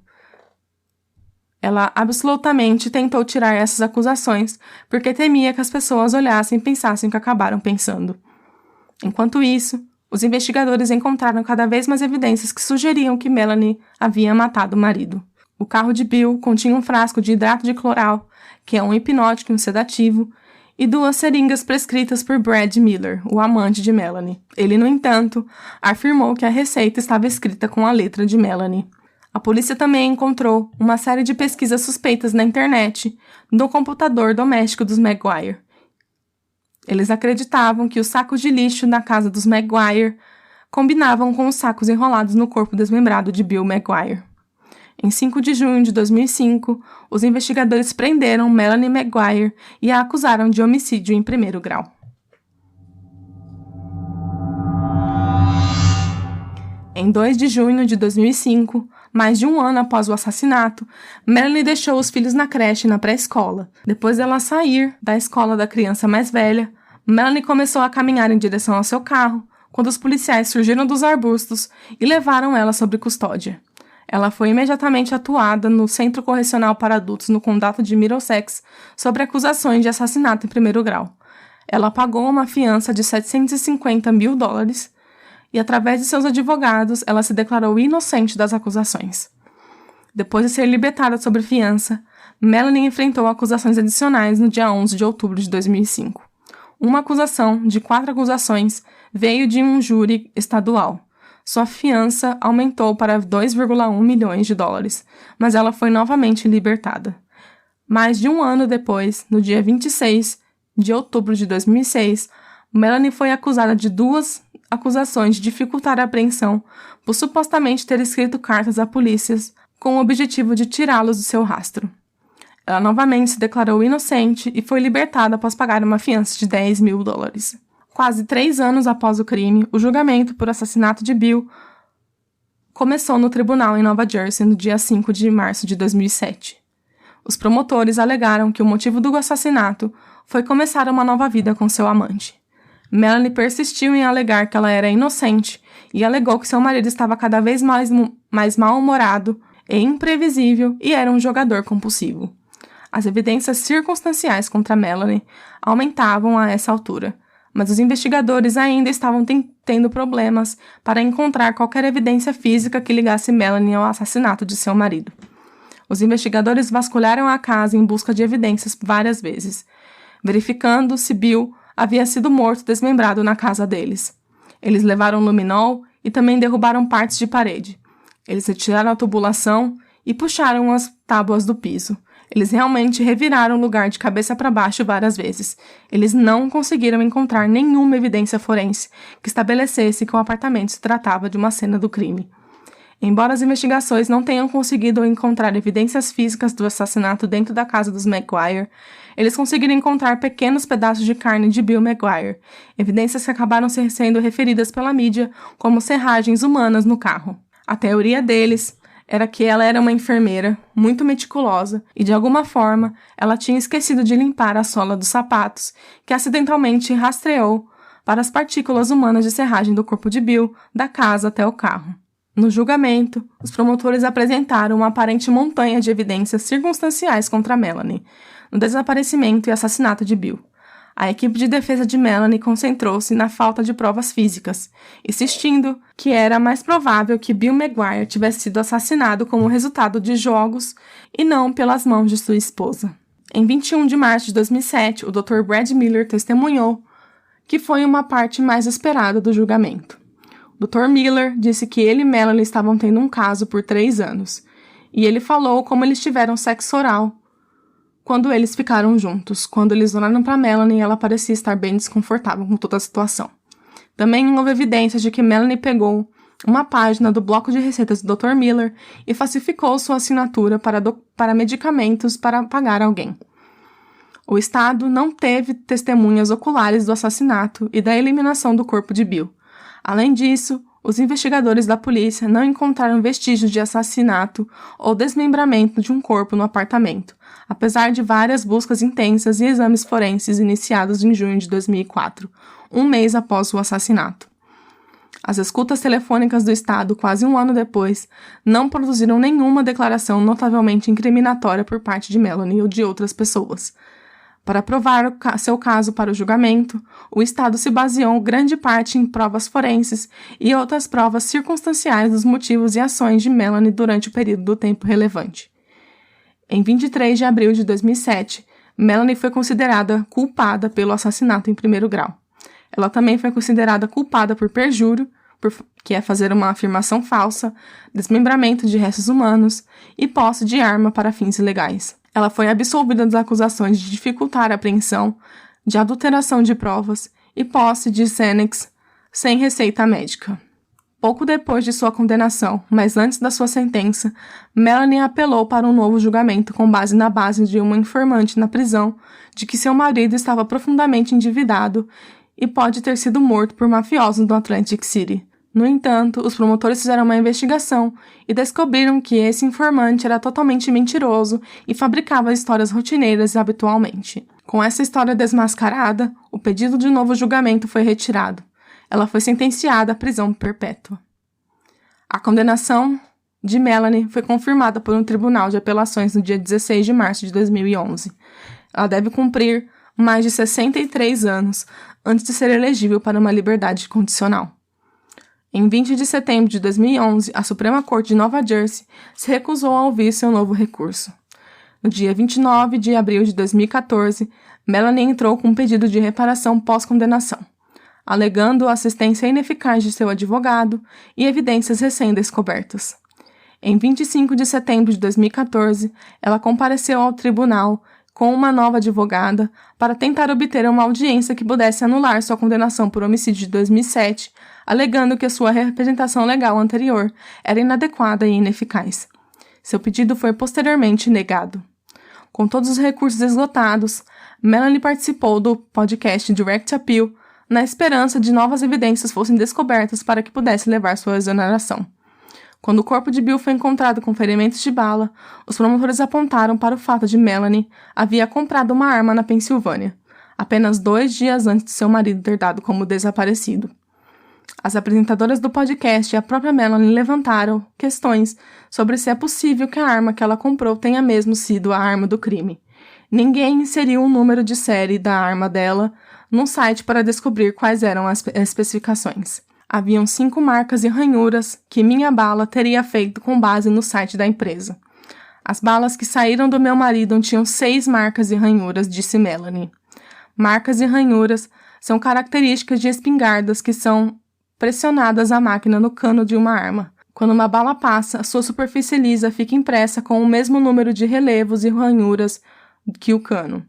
Ela absolutamente tentou tirar essas acusações porque temia que as pessoas olhassem e pensassem o que acabaram pensando. Enquanto isso, os investigadores encontraram cada vez mais evidências que sugeriam que Melanie havia matado o marido. O carro de Bill continha um frasco de hidrato de cloral, que é um hipnótico e um sedativo, e 2 seringas prescritas por Brad Miller, o amante de Melanie. Ele, no entanto, afirmou que a receita estava escrita com a letra de Melanie. A polícia também encontrou uma série de pesquisas suspeitas na internet no computador doméstico dos Maguire. Eles acreditavam que os sacos de lixo na casa dos Maguire combinavam com os sacos enrolados no corpo desmembrado de Bill Maguire. Em 5 de junho de 2005, os investigadores prenderam Melanie Maguire e a acusaram de homicídio em 1º grau. Em 2 de junho de 2005, mais de um ano após o assassinato, Melanie deixou os filhos na creche e na pré-escola. Depois dela sair da escola da criança mais velha, Melanie começou a caminhar em direção ao seu carro, quando os policiais surgiram dos arbustos e levaram ela sob custódia. Ela foi imediatamente atuada no Centro Correcional para Adultos no Condado de Middlesex sobre acusações de assassinato em 1º grau. Ela pagou uma fiança de $750 mil e, através de seus advogados, ela se declarou inocente das acusações. Depois de ser libertada sob fiança, Melanie enfrentou acusações adicionais no dia 11 de outubro de 2005. Uma acusação de 4 acusações veio de um júri estadual. Sua fiança aumentou para $2,1 milhões, mas ela foi novamente libertada. Mais de um ano depois, no dia 26 de outubro de 2006, Melanie foi acusada de 2 acusações de dificultar a apreensão por supostamente ter escrito cartas a polícias com o objetivo de tirá-los do seu rastro. Ela novamente se declarou inocente e foi libertada após pagar uma fiança de $10 mil. Quase 3 anos após o crime, o julgamento por assassinato de Bill começou no tribunal em Nova Jersey no dia 5 de março de 2007. Os promotores alegaram que o motivo do assassinato foi começar uma nova vida com seu amante. Melanie persistiu em alegar que ela era inocente e alegou que seu marido estava cada vez mais mal-humorado e imprevisível e era um jogador compulsivo. As evidências circunstanciais contra Melanie aumentavam a essa altura, mas os investigadores ainda estavam tendo problemas para encontrar qualquer evidência física que ligasse Melanie ao assassinato de seu marido. Os investigadores vasculharam a casa em busca de evidências várias vezes, verificando se Bill havia sido morto desmembrado na casa deles. Eles levaram luminol e também derrubaram partes de parede. Eles retiraram a tubulação e puxaram as tábuas do piso. Eles realmente reviraram o lugar de cabeça para baixo várias vezes. Eles não conseguiram encontrar nenhuma evidência forense que estabelecesse que o apartamento se tratava de uma cena do crime. Embora as investigações não tenham conseguido encontrar evidências físicas do assassinato dentro da casa dos Maguire, eles conseguiram encontrar pequenos pedaços de carne de Bill Maguire, evidências que acabaram sendo referidas pela mídia como serragens humanas no carro. A teoria deles era que ela era uma enfermeira muito meticulosa e, de alguma forma, ela tinha esquecido de limpar a sola dos sapatos, que acidentalmente rastreou para as partículas humanas de serragem do corpo de Bill, da casa até o carro. No julgamento, os promotores apresentaram uma aparente montanha de evidências circunstanciais contra Melanie, no desaparecimento e assassinato de Bill. A equipe de defesa de Melanie concentrou-se na falta de provas físicas, insistindo que era mais provável que Bill McGuire tivesse sido assassinado como resultado de jogos e não pelas mãos de sua esposa. Em 21 de março de 2007, o Dr. Brad Miller testemunhou que foi uma parte mais esperada do julgamento. O Dr. Miller disse que ele e Melanie estavam tendo um caso por 3 anos, e ele falou como eles tiveram sexo oral quando eles ficaram juntos. Quando eles olharam para Melanie, ela parecia estar bem desconfortável com toda a situação. Também houve evidências de que Melanie pegou uma página do bloco de receitas do Dr. Miller e falsificou sua assinatura para medicamentos para pagar alguém. O Estado não teve testemunhas oculares do assassinato e da eliminação do corpo de Bill. Além disso, os investigadores da polícia não encontraram vestígios de assassinato ou desmembramento de um corpo no apartamento, apesar de várias buscas intensas e exames forenses iniciados em junho de 2004, um mês após o assassinato. As escutas telefônicas do Estado, quase um ano depois, não produziram nenhuma declaração notavelmente incriminatória por parte de Melanie ou de outras pessoas. Para provar seu caso para o julgamento, o Estado se baseou grande parte em provas forenses e outras provas circunstanciais dos motivos e ações de Melanie durante o período do tempo relevante. Em 23 de abril de 2007, Melanie foi considerada culpada pelo assassinato em primeiro grau. Ela também foi considerada culpada por perjúrio, que é fazer uma afirmação falsa, desmembramento de restos humanos e posse de arma para fins ilegais. Ela foi absolvida das acusações de dificultar a apreensão, de adulteração de provas e posse de Xanax sem receita médica. Pouco depois de sua condenação, mas antes da sua sentença, Melanie apelou para um novo julgamento com base na base de uma informante na prisão de que seu marido estava profundamente endividado e pode ter sido morto por mafiosos do Atlantic City. No entanto, os promotores fizeram uma investigação e descobriram que esse informante era totalmente mentiroso e fabricava histórias rotineiras habitualmente. Com essa história desmascarada, o pedido de novo julgamento foi retirado. Ela foi sentenciada à prisão perpétua. A condenação de Melanie foi confirmada por um tribunal de apelações no dia 16 de março de 2011. Ela deve cumprir mais de 63 anos antes de ser elegível para uma liberdade condicional. Em 20 de setembro de 2011, a Suprema Corte de Nova Jersey se recusou a ouvir seu novo recurso. No dia 29 de abril de 2014, Melanie entrou com um pedido de reparação pós-condenação, alegando assistência ineficaz de seu advogado e evidências recém-descobertas. Em 25 de setembro de 2014, ela compareceu ao tribunal com uma nova advogada para tentar obter uma audiência que pudesse anular sua condenação por homicídio de 2007, alegando que sua representação legal anterior era inadequada e ineficaz. Seu pedido foi posteriormente negado. Com todos os recursos esgotados, Melanie participou do podcast Direct Appeal na esperança de novas evidências fossem descobertas para que pudesse levar sua exoneração. Quando o corpo de Bill foi encontrado com ferimentos de bala, os promotores apontaram para o fato de Melanie havia comprado uma arma na Pensilvânia, apenas 2 dias antes de seu marido ter dado como desaparecido. As apresentadoras do podcast e a própria Melanie levantaram questões sobre se é possível que a arma que ela comprou tenha mesmo sido a arma do crime. Ninguém inseriu o número de série da arma dela num site para descobrir quais eram as especificações. Haviam 5 marcas e ranhuras que minha bala teria feito com base no site da empresa. As balas que saíram do meu marido tinham 6 marcas e ranhuras, disse Melanie. Marcas e ranhuras são características de espingardas que são pressionadas à máquina no cano de uma arma. Quando uma bala passa, sua superfície lisa fica impressa com o mesmo número de relevos e ranhuras que o cano.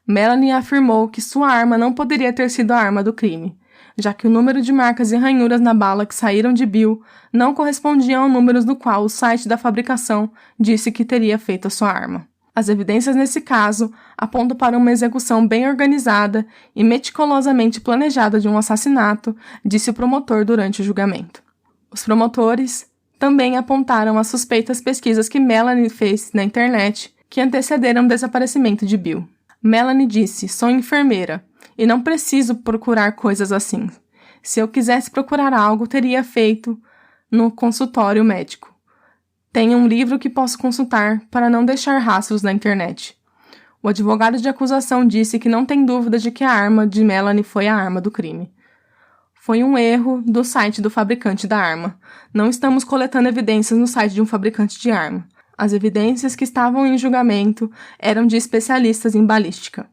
Melanie afirmou que sua arma não poderia ter sido a arma do crime, já que o número de marcas e ranhuras na bala que saíram de Bill não correspondia ao número do qual o site da fabricação disse que teria feito a sua arma. As evidências nesse caso apontam para uma execução bem organizada e meticulosamente planejada de um assassinato, disse o promotor durante o julgamento. Os promotores também apontaram as suspeitas pesquisas que Melanie fez na internet que antecederam o desaparecimento de Bill. Melanie disse: "Sou enfermeira e não preciso procurar coisas assim. Se eu quisesse procurar algo, teria feito no consultório médico. Tenho um livro que posso consultar para não deixar rastros na internet. O advogado de acusação disse que não tem dúvida de que a arma de Melanie foi a arma do crime. Foi um erro do site do fabricante da arma. Não estamos coletando evidências no site de um fabricante de arma. As evidências que estavam em julgamento eram de especialistas em balística.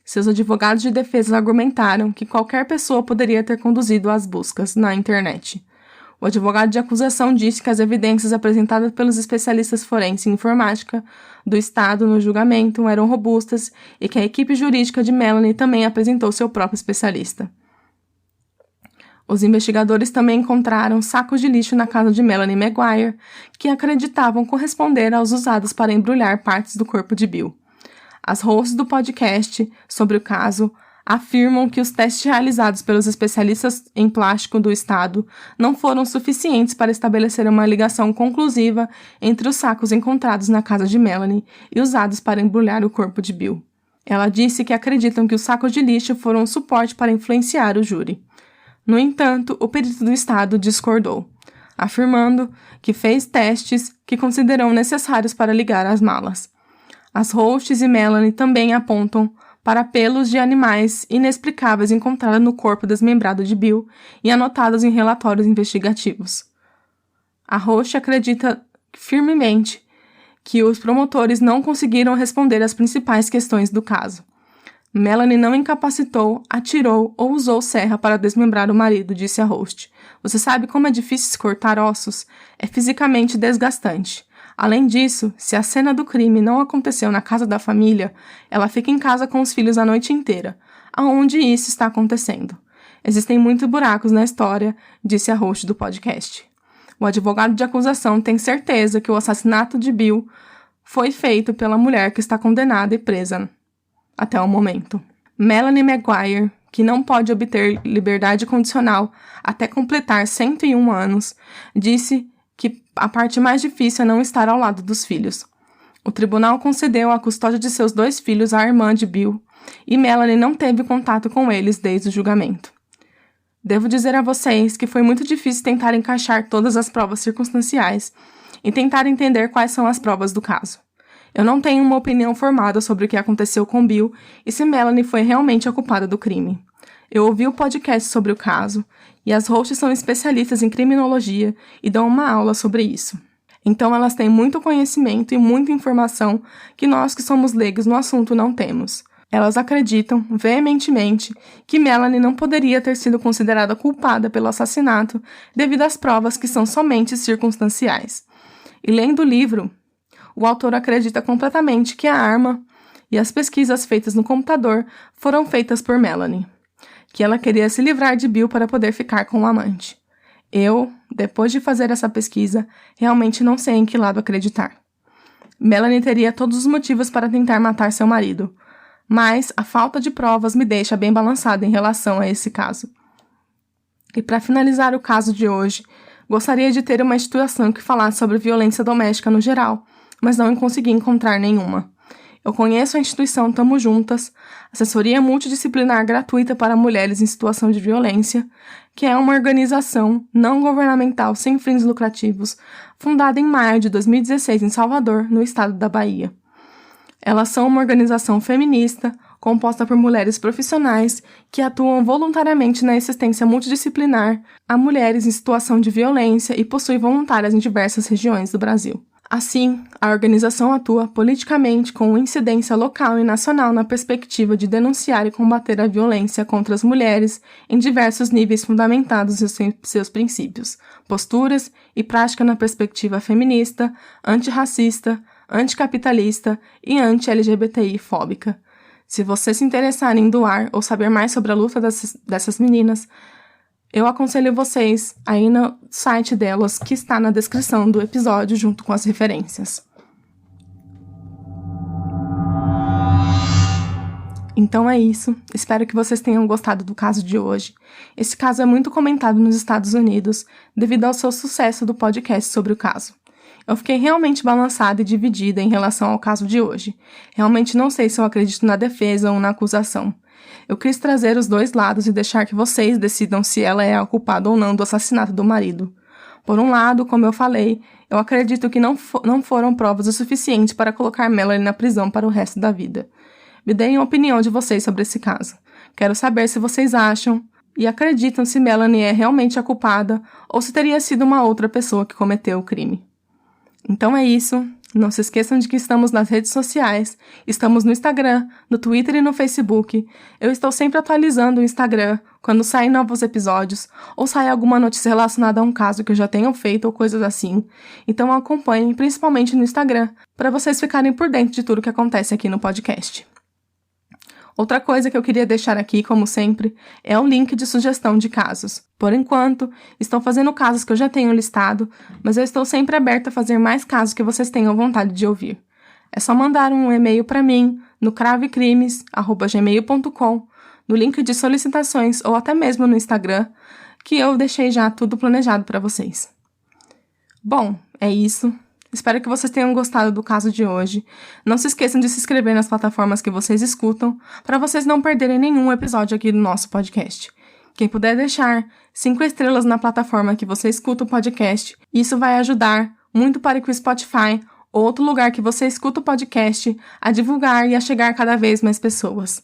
Seus advogados de defesa argumentaram que qualquer pessoa poderia ter conduzido as buscas na internet. O advogado de acusação disse que as evidências apresentadas pelos especialistas forenses em informática do Estado no julgamento eram robustas e que a equipe jurídica de Melanie também apresentou seu próprio especialista. Os investigadores também encontraram sacos de lixo na casa de Melanie Maguire, que acreditavam corresponder aos usados para embrulhar partes do corpo de Bill. As hosts do podcast sobre o caso afirmam que os testes realizados pelos especialistas em plástico do Estado não foram suficientes para estabelecer uma ligação conclusiva entre os sacos encontrados na casa de Melanie e usados para embrulhar o corpo de Bill. Ela disse que acreditam que os sacos de lixo foram um suporte para influenciar o júri. No entanto, o perito do Estado discordou, afirmando que fez testes que considerou necessários para ligar as malas. As hosts e Melanie também apontam para pelos de animais inexplicáveis encontrados no corpo desmembrado de Bill e anotados em relatórios investigativos. A host acredita firmemente que os promotores não conseguiram responder às principais questões do caso. Melanie não incapacitou, atirou ou usou serra para desmembrar o marido, disse a host. Você sabe como é difícil se cortar ossos? É fisicamente desgastante. Além disso, se a cena do crime não aconteceu na casa da família, ela fica em casa com os filhos a noite inteira. Aonde isso está acontecendo? Existem muitos buracos na história, disse a host do podcast. O advogado de acusação tem certeza que o assassinato de Bill foi feito pela mulher que está condenada e presa até o momento. Melanie Maguire, que não pode obter liberdade condicional até completar 101 anos, disse que a parte mais difícil é não estar ao lado dos filhos. O tribunal concedeu a custódia de seus 2 filhos à irmã de Bill, e Melanie não teve contato com eles desde o julgamento. Devo dizer a vocês que foi muito difícil tentar encaixar todas as provas circunstanciais e tentar entender quais são as provas do caso. Eu não tenho uma opinião formada sobre o que aconteceu com Bill e se Melanie foi realmente a culpada do crime. Eu ouvi o podcast sobre o caso, e as hosts são especialistas em criminologia e dão uma aula sobre isso. Então elas têm muito conhecimento e muita informação que nós que somos leigos no assunto não temos. Elas acreditam, veementemente, que Melanie não poderia ter sido considerada culpada pelo assassinato devido às provas que são somente circunstanciais. E lendo o livro, o autor acredita completamente que a arma e as pesquisas feitas no computador foram feitas por Melanie, que ela queria se livrar de Bill para poder ficar com o amante. Eu, depois de fazer essa pesquisa, realmente não sei em que lado acreditar. Melanie teria todos os motivos para tentar matar seu marido, mas a falta de provas me deixa bem balançada em relação a esse caso. E para finalizar o caso de hoje, gostaria de ter uma instituição que falasse sobre violência doméstica no geral, mas não consegui encontrar nenhuma. Eu conheço a instituição Tamo Juntas, assessoria multidisciplinar gratuita para mulheres em situação de violência, que é uma organização não governamental sem fins lucrativos, fundada em maio de 2016 em Salvador, no estado da Bahia. Elas são uma organização feminista, composta por mulheres profissionais que atuam voluntariamente na assistência multidisciplinar a mulheres em situação de violência e possui voluntárias em diversas regiões do Brasil. Assim, a organização atua politicamente com incidência local e nacional na perspectiva de denunciar e combater a violência contra as mulheres em diversos níveis fundamentados em seus princípios, posturas e prática na perspectiva feminista, antirracista, anticapitalista e anti-LGBTI-fóbica. Se você se interessar em doar ou saber mais sobre a luta dessas meninas, eu aconselho vocês a ir no site delas, que está na descrição do episódio, junto com as referências. Então é isso. Espero que vocês tenham gostado do caso de hoje. Esse caso é muito comentado nos Estados Unidos, devido ao seu sucesso do podcast sobre o caso. Eu fiquei realmente balançada e dividida em relação ao caso de hoje. Realmente não sei se eu acredito na defesa ou na acusação. Eu quis trazer os dois lados e deixar que vocês decidam se ela é a culpada ou não do assassinato do marido. Por um lado, como eu falei, eu acredito que não foram provas o suficiente para colocar Melanie na prisão para o resto da vida. Me deem a opinião de vocês sobre esse caso. Quero saber se vocês acham e acreditam se Melanie é realmente a culpada ou se teria sido uma outra pessoa que cometeu o crime. Então é isso. Não se esqueçam de que estamos nas redes sociais, estamos no Instagram, no Twitter e no Facebook. Eu estou sempre atualizando o Instagram quando saem novos episódios ou sai alguma notícia relacionada a um caso que eu já tenha feito ou coisas assim. Então acompanhem, principalmente no Instagram, para vocês ficarem por dentro de tudo que acontece aqui no podcast. Outra coisa que eu queria deixar aqui, como sempre, é o link de sugestão de casos. Por enquanto, estou fazendo casos que eu já tenho listado, mas eu estou sempre aberta a fazer mais casos que vocês tenham vontade de ouvir. É só mandar um e-mail para mim no cravecrimes@gmail.com, no link de solicitações ou até mesmo no Instagram, que eu deixei já tudo planejado para vocês. Bom, é isso. Espero que vocês tenham gostado do caso de hoje. Não se esqueçam de se inscrever nas plataformas que vocês escutam, para vocês não perderem nenhum episódio aqui do nosso podcast. Quem puder deixar 5 estrelas na plataforma que você escuta o podcast, isso vai ajudar muito para que o Spotify ou outro lugar que você escuta o podcast a divulgar e a chegar a cada vez mais pessoas.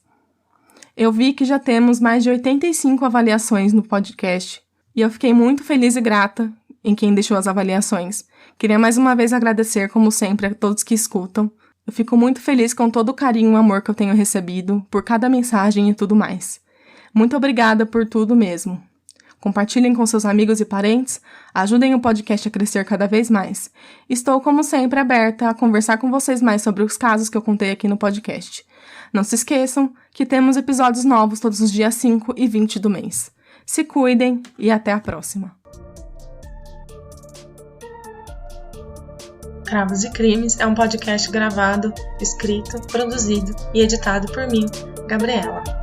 Eu vi que já temos mais de 85 avaliações no podcast e eu fiquei muito feliz e grata em quem deixou as avaliações. Queria mais uma vez agradecer, como sempre, a todos que escutam. Eu fico muito feliz com todo o carinho e amor que eu tenho recebido, por cada mensagem e tudo mais. Muito obrigada por tudo mesmo. Compartilhem com seus amigos e parentes, ajudem o podcast a crescer cada vez mais. Estou, como sempre, aberta a conversar com vocês mais sobre os casos que eu contei aqui no podcast. Não se esqueçam que temos episódios novos todos os dias 5 e 20 do mês. Se cuidem e até a próxima. Cravos e Crimes é um podcast gravado, escrito, produzido e editado por mim, Gabriela.